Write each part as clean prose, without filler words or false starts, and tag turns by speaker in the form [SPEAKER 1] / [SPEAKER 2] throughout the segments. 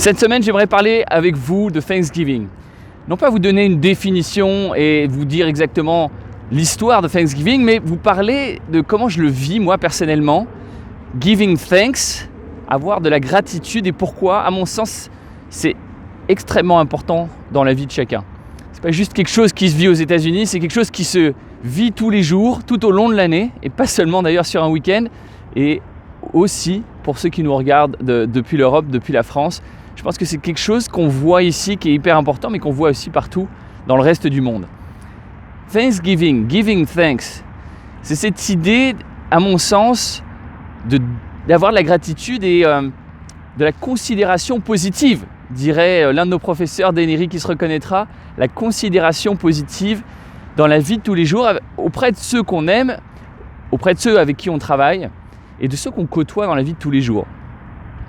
[SPEAKER 1] Cette semaine, j'aimerais parler avec vous de Thanksgiving. Non pas vous donner une définition et vous dire exactement l'histoire de Thanksgiving, mais vous parler de comment je le vis moi personnellement. Giving thanks, avoir de la gratitude et pourquoi, à mon sens, c'est extrêmement important dans la vie de chacun. C'est pas juste quelque chose qui se vit aux États-Unis, c'est quelque chose qui se vit tous les jours, tout au long de l'année, et pas seulement d'ailleurs sur un week-end, et aussi pour ceux qui nous regardent depuis l'Europe, depuis la France. Je pense que c'est quelque chose qu'on voit ici qui est hyper important, mais qu'on voit aussi partout dans le reste du monde. Thanksgiving, giving thanks, c'est cette idée, à mon sens, d'avoir de la gratitude et de la considération positive, dirait l'un de nos professeurs, Dennery, qui se reconnaîtra, la considération positive dans la vie de tous les jours, auprès de ceux qu'on aime, auprès de ceux avec qui on travaille et de ceux qu'on côtoie dans la vie de tous les jours.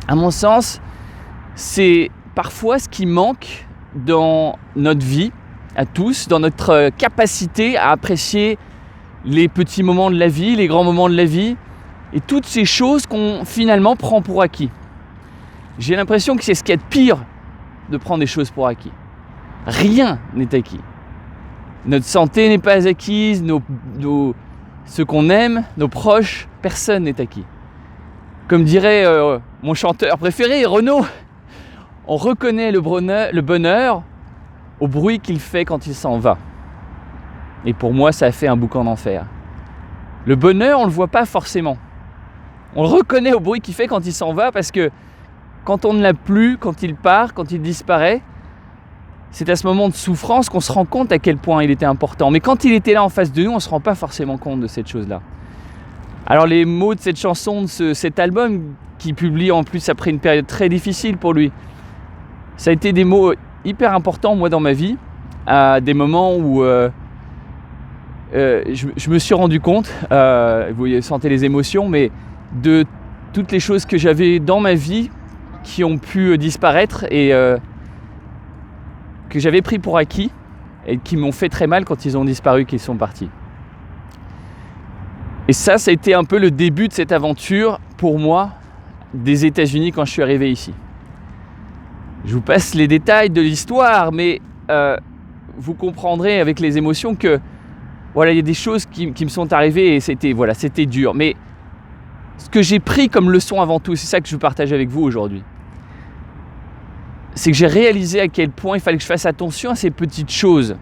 [SPEAKER 1] À mon sens, c'est parfois ce qui manque dans notre vie, à tous, dans notre capacité à apprécier les petits moments de la vie, les grands moments de la vie, et toutes ces choses qu'on finalement prend pour acquis. J'ai l'impression que c'est ce qu'il y a de pire de prendre des choses pour acquis. Rien n'est acquis. Notre santé n'est pas acquise, ceux qu'on aime, nos proches, personne n'est acquis. Comme dirait mon chanteur préféré, Renaud, on reconnaît le bonheur au bruit qu'il fait quand il s'en va. Et pour moi, ça a fait un boucan d'enfer. Le bonheur, on ne le voit pas forcément. On le reconnaît au bruit qu'il fait quand il s'en va parce que quand on ne l'a plus, quand il part, quand il disparaît, c'est à ce moment de souffrance qu'on se rend compte à quel point il était important. Mais quand il était là en face de nous, on ne se rend pas forcément compte de cette chose-là. Alors les mots de cette chanson, de cet album qu'il publie en plus après une période très difficile pour lui, ça a été des mots hyper importants moi dans ma vie, à des moments où je me suis rendu compte, vous sentez les émotions, mais de toutes les choses que j'avais dans ma vie qui ont pu disparaître et que j'avais pris pour acquis et qui m'ont fait très mal quand ils ont disparu, qu'ils sont partis. Et ça a été un peu le début de cette aventure pour moi des États-Unis quand je suis arrivé ici. Je vous passe les détails de l'histoire, mais vous comprendrez avec les émotions que voilà, il y a des choses qui me sont arrivées et c'était dur. Mais ce que j'ai pris comme leçon avant tout, c'est ça que je partage avec vous aujourd'hui, c'est que j'ai réalisé à quel point il fallait que je fasse attention à ces petites choses.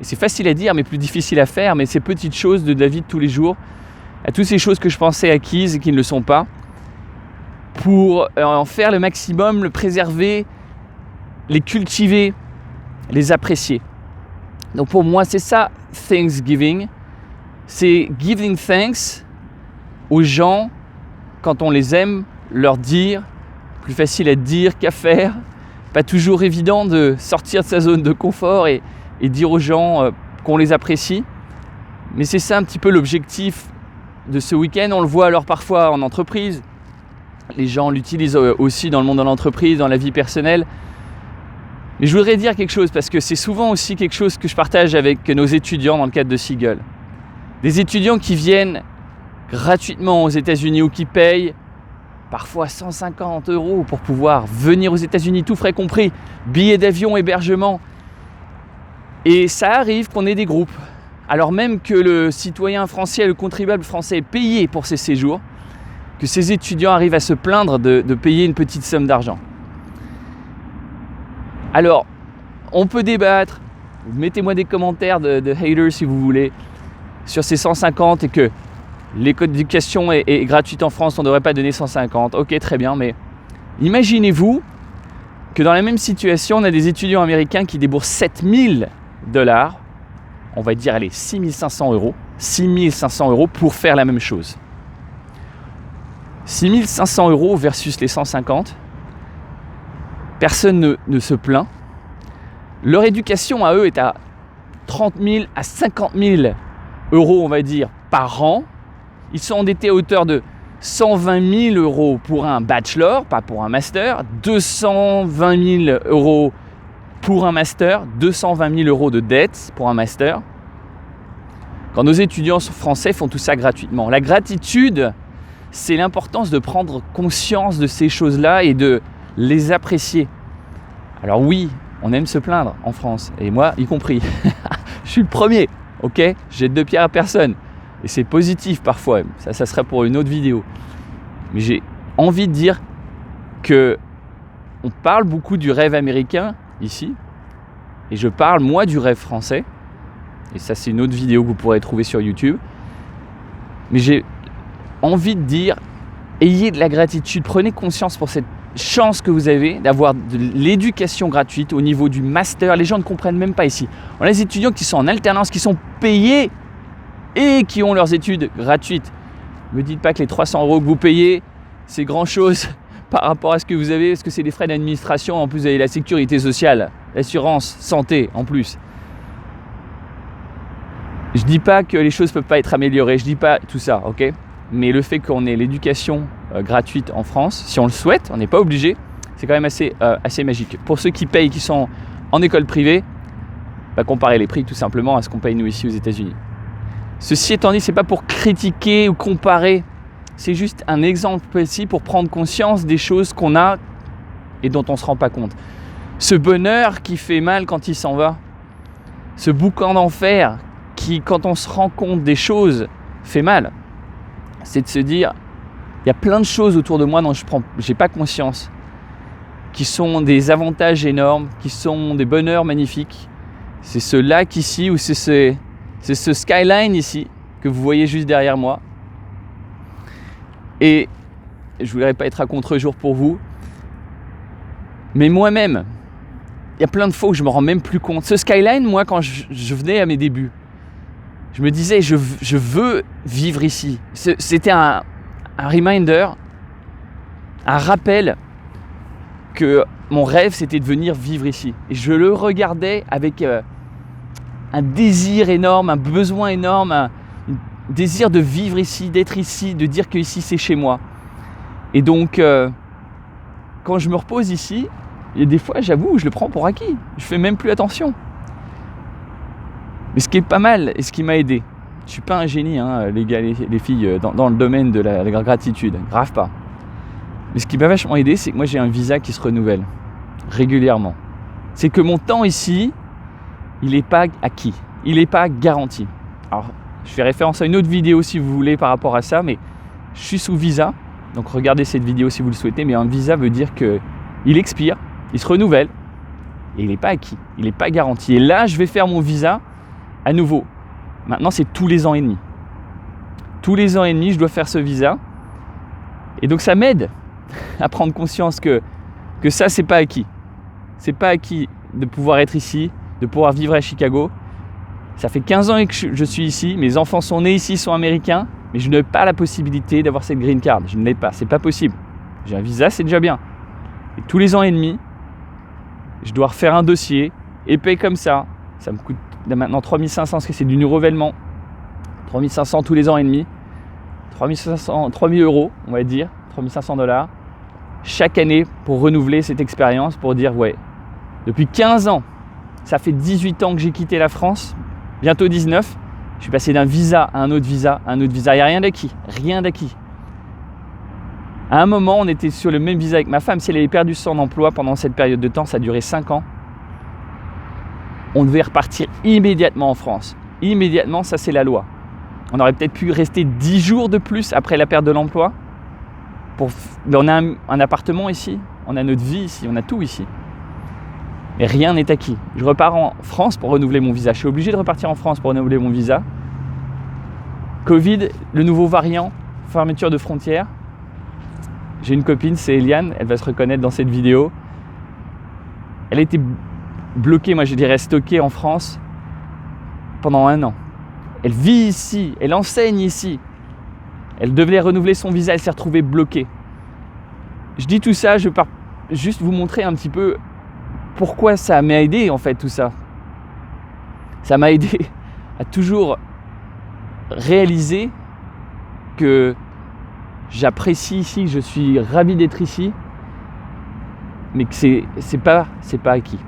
[SPEAKER 1] Et c'est facile à dire, mais plus difficile à faire, mais ces petites choses de la vie de tous les jours, à toutes ces choses que je pensais acquises et qui ne le sont pas, pour en faire le maximum, le préserver, les cultiver, les apprécier. Donc pour moi, c'est ça, Thanksgiving. C'est giving thanks aux gens quand on les aime, leur dire, plus facile à dire qu'à faire, pas toujours évident de sortir de sa zone de confort et dire aux gens qu'on les apprécie. Mais c'est ça un petit peu l'objectif de ce week-end. On le voit alors parfois en entreprise. Les gens l'utilisent aussi dans le monde de l'entreprise, dans la vie personnelle. Mais je voudrais dire quelque chose parce que c'est souvent aussi quelque chose que je partage avec nos étudiants dans le cadre de Seagull. Des étudiants qui viennent gratuitement aux États-Unis ou qui payent parfois 150 € pour pouvoir venir aux États-Unis, tout frais compris, billets d'avion, hébergement. Et ça arrive qu'on ait des groupes, alors même que le citoyen français, le contribuable français est payé pour ses séjours, que ces étudiants arrivent à se plaindre de payer une petite somme d'argent. Alors, on peut débattre, mettez-moi des commentaires de haters si vous voulez, sur ces 150 et que l'éducation est gratuite en France, on ne devrait pas donner 150. Ok, très bien, mais imaginez-vous que dans la même situation, on a des étudiants américains qui déboursent $7 000, on va dire, allez, 6 500 €, pour faire la même chose. 6 500 € versus les 150, personne ne se plaint. Leur éducation à eux est à 30 000 à 50 000 € on va dire, par an. Ils sont endettés à hauteur de 120 000 € pour un bachelor, pas pour un master, 220 000 € pour un master, 220 000 € de dette pour un master. Quand nos étudiants français font tout ça gratuitement. La gratitude, c'est l'importance de prendre conscience de ces choses-là et de les apprécier. Alors oui, on aime se plaindre en France, et moi y compris. Je suis le premier, ok? Je jette de pierre à personne. Et c'est positif parfois, ça serait pour une autre vidéo. Mais j'ai envie de dire que on parle beaucoup du rêve américain ici, et je parle moi du rêve français. Et ça, c'est une autre vidéo que vous pourrez trouver sur YouTube. Mais j'ai envie de dire, ayez de la gratitude, prenez conscience pour cette chance que vous avez d'avoir de l'éducation gratuite au niveau du master. Les gens ne comprennent même pas ici. On a des étudiants qui sont en alternance, qui sont payés et qui ont leurs études gratuites. Ne me dites pas que les 300 € que vous payez, c'est grand chose par rapport à ce que vous avez, parce que c'est des frais d'administration. En plus, vous avez la sécurité sociale, l'assurance, santé en plus. Je dis pas que les choses ne peuvent pas être améliorées, je dis pas tout ça, ok? Mais le fait qu'on ait l'éducation gratuite en France, si on le souhaite, on n'est pas obligé, c'est quand même assez magique. Pour ceux qui payent, qui sont en école privée, comparez les prix tout simplement à ce qu'on paye nous ici aux États-Unis. Ceci étant dit, c'est pas pour critiquer ou comparer, c'est juste un exemple précis pour prendre conscience des choses qu'on a et dont on ne se rend pas compte. Ce bonheur qui fait mal quand il s'en va, ce boucan d'enfer qui, quand on se rend compte des choses, fait mal, c'est de se dire, il y a plein de choses autour de moi dont je n'ai pas conscience, qui sont des avantages énormes, qui sont des bonheurs magnifiques. C'est ce lac ici, ou c'est ce skyline ici, que vous voyez juste derrière moi. Et je ne voudrais pas être à contre-jour pour vous, mais moi-même, il y a plein de fois où je ne me rends même plus compte. Ce skyline, moi, quand je venais à mes débuts, je me disais, je veux vivre ici. C'était un reminder, un rappel que mon rêve, c'était de venir vivre ici. Et je le regardais avec un désir énorme, un besoin énorme, un désir de vivre ici, d'être ici, de dire que ici, c'est chez moi. Et donc, quand je me repose ici, il y a des fois, j'avoue, je le prends pour acquis. Je fais même plus attention. Mais ce qui est pas mal et ce qui m'a aidé, je suis pas un génie, hein, les gars, les filles, dans le domaine de la gratitude, grave pas. Mais ce qui m'a vachement aidé, c'est que moi j'ai un visa qui se renouvelle régulièrement. C'est que mon temps ici, il n'est pas acquis, il n'est pas garanti. Alors, je fais référence à une autre vidéo si vous voulez par rapport à ça, mais je suis sous visa, donc regardez cette vidéo si vous le souhaitez, mais un visa veut dire qu'il expire, il se renouvelle, et il n'est pas acquis, il n'est pas garanti. Et là, je vais faire mon visa à nouveau. Maintenant, c'est tous les ans et demi. Tous les ans et demi, je dois faire ce visa. Et donc, ça m'aide à prendre conscience que ça, c'est pas acquis. C'est pas acquis de pouvoir être ici, de pouvoir vivre à Chicago. Ça fait 15 ans que je suis ici. Mes enfants sont nés ici, sont américains. Mais je n'ai pas la possibilité d'avoir cette green card. Je ne l'ai pas. C'est pas possible. J'ai un visa, c'est déjà bien. Et tous les ans et demi, je dois refaire un dossier épais comme ça. Ça me coûte maintenant 3500 parce que c'est du renouvellement. 3500 tous les ans et demi. 3500, 3000 €, on va dire. 3500 $. Chaque année pour renouveler cette expérience, pour dire ouais, depuis 15 ans, ça fait 18 ans que j'ai quitté la France, bientôt 19, je suis passé d'un visa à un autre visa, à un autre visa, il n'y a rien d'acquis. À un moment, on était sur le même visa avec ma femme, si elle avait perdu son emploi pendant cette période de temps, ça a duré 5 ans, on devait repartir immédiatement en France. Immédiatement, ça c'est la loi. On aurait peut-être pu rester 10 jours de plus après la perte de l'emploi. Mais on a un appartement ici, on a notre vie ici, on a tout ici. Mais rien n'est acquis. Je repars en France pour renouveler mon visa. Je suis obligé de repartir en France pour renouveler mon visa. Covid, le nouveau variant, fermeture de frontières. J'ai une copine, c'est Eliane, elle va se reconnaître dans cette vidéo. Elle a été bloquée, moi je dirais stockée en France pendant 1 an. Elle vit ici, elle enseigne ici. Elle devait renouveler son visa, elle s'est retrouvée bloquée. Je dis tout ça, je pars juste vous montrer un petit peu pourquoi ça m'a aidé en fait tout ça. Ça m'a aidé à toujours réaliser que j'apprécie ici, que je suis ravi d'être ici, mais que c'est pas acquis.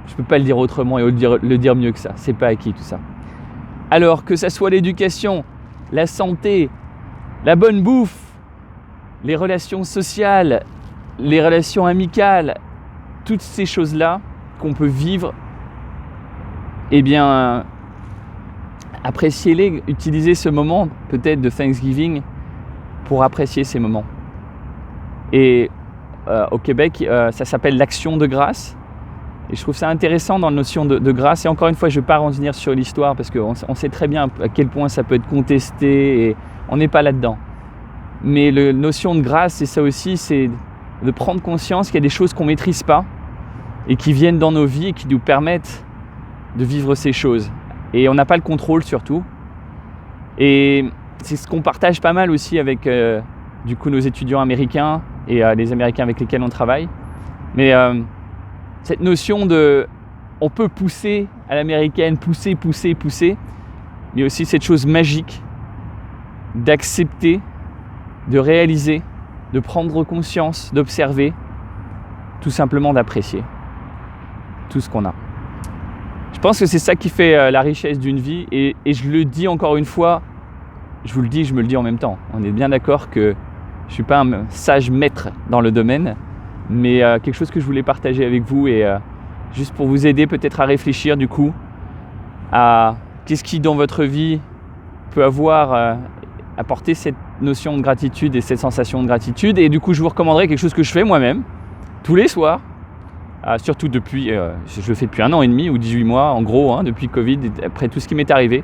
[SPEAKER 1] Je peux pas le dire autrement et le dire mieux que ça. C'est pas acquis tout ça. Alors que ça soit l'éducation, la santé, la bonne bouffe, les relations sociales, les relations amicales, toutes ces choses-là qu'on peut vivre, eh bien, appréciez-les, utilisez ce moment peut-être de Thanksgiving pour apprécier ces moments. Et au Québec, ça s'appelle l'action de grâce. Et je trouve ça intéressant dans la notion de grâce. Et encore une fois, je ne vais pas revenir sur l'histoire parce qu'on sait très bien à quel point ça peut être contesté et on n'est pas là-dedans. Mais la notion de grâce, c'est ça aussi, c'est de prendre conscience qu'il y a des choses qu'on ne maîtrise pas et qui viennent dans nos vies et qui nous permettent de vivre ces choses. Et on n'a pas le contrôle surtout. Et c'est ce qu'on partage pas mal aussi avec du coup nos étudiants américains et les Américains avec lesquels on travaille. Mais cette notion de on peut pousser à l'américaine, pousser, mais aussi cette chose magique d'accepter, de réaliser, de prendre conscience, d'observer, tout simplement d'apprécier tout ce qu'on a. Je pense que c'est ça qui fait la richesse d'une vie et je le dis encore une fois, je vous le dis, je me le dis en même temps. On est bien d'accord que je ne suis pas un sage maître dans le domaine, mais quelque chose que je voulais partager avec vous et juste pour vous aider peut-être à réfléchir du coup à qu'est-ce qui dans votre vie peut avoir apporté cette notion de gratitude et cette sensation de gratitude. Et du coup, je vous recommanderais quelque chose que je fais moi-même tous les soirs. Surtout depuis, je le fais depuis 1 an et demi ou 18 mois en gros, depuis Covid, après tout ce qui m'est arrivé.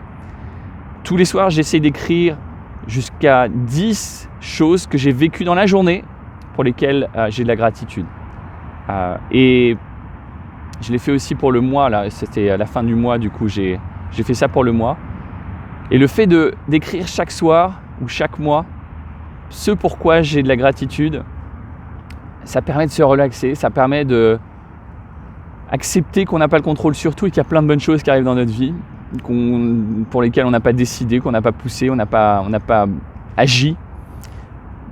[SPEAKER 1] Tous les soirs, j'essaie d'écrire jusqu'à 10 choses que j'ai vécues dans la journée pour lesquelles j'ai de la gratitude. Et je l'ai fait aussi pour le mois, là, c'était à la fin du mois, du coup j'ai fait ça pour le mois. Et le fait d'écrire chaque soir ou chaque mois ce pourquoi j'ai de la gratitude, ça permet de se relaxer, ça permet de accepter qu'on n'a pas le contrôle sur tout et qu'il y a plein de bonnes choses qui arrivent dans notre vie, pour lesquelles on n'a pas décidé, qu'on n'a pas poussé, on n'a pas agi.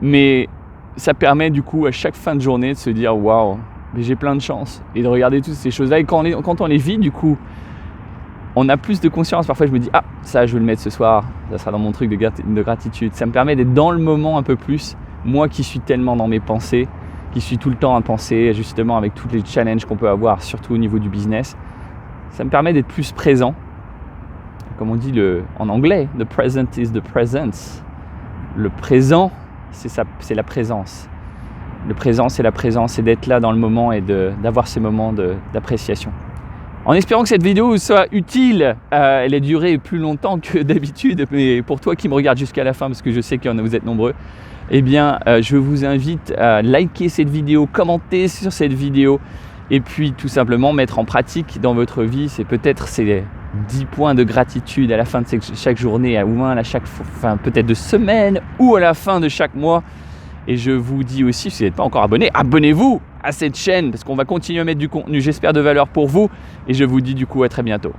[SPEAKER 1] Mais ça permet du coup à chaque fin de journée de se dire waouh, j'ai plein de chance et de regarder toutes ces choses-là. Et quand on les vit, du coup, on a plus de conscience. Parfois, je me dis ça, je vais le mettre ce soir, ça sera dans mon truc de gratitude. Ça me permet d'être dans le moment un peu plus. Moi qui suis tellement dans mes pensées, qui suis tout le temps à penser justement avec tous les challenges qu'on peut avoir, surtout au niveau du business, ça me permet d'être plus présent. Comme on dit en anglais, the present is the presence. Le présent, c'est la présence. Le présent, c'est la présence, c'est d'être là dans le moment et d'avoir ces moments d'appréciation. En espérant que cette vidéo vous soit utile, elle a duré plus longtemps que d'habitude, mais pour toi qui me regarde jusqu'à la fin, parce que je sais que vous êtes nombreux, eh bien, je vous invite à liker cette vidéo, commenter sur cette vidéo, et puis tout simplement mettre en pratique dans votre vie. C'est peut-être ces 10 points de gratitude à la fin de chaque journée, ou à chaque fin peut-être de semaine, ou à la fin de chaque mois. Et je vous dis aussi, si vous n'êtes pas encore abonné, abonnez-vous à cette chaîne, parce qu'on va continuer à mettre du contenu, j'espère, de valeur pour vous. Et je vous dis du coup à très bientôt.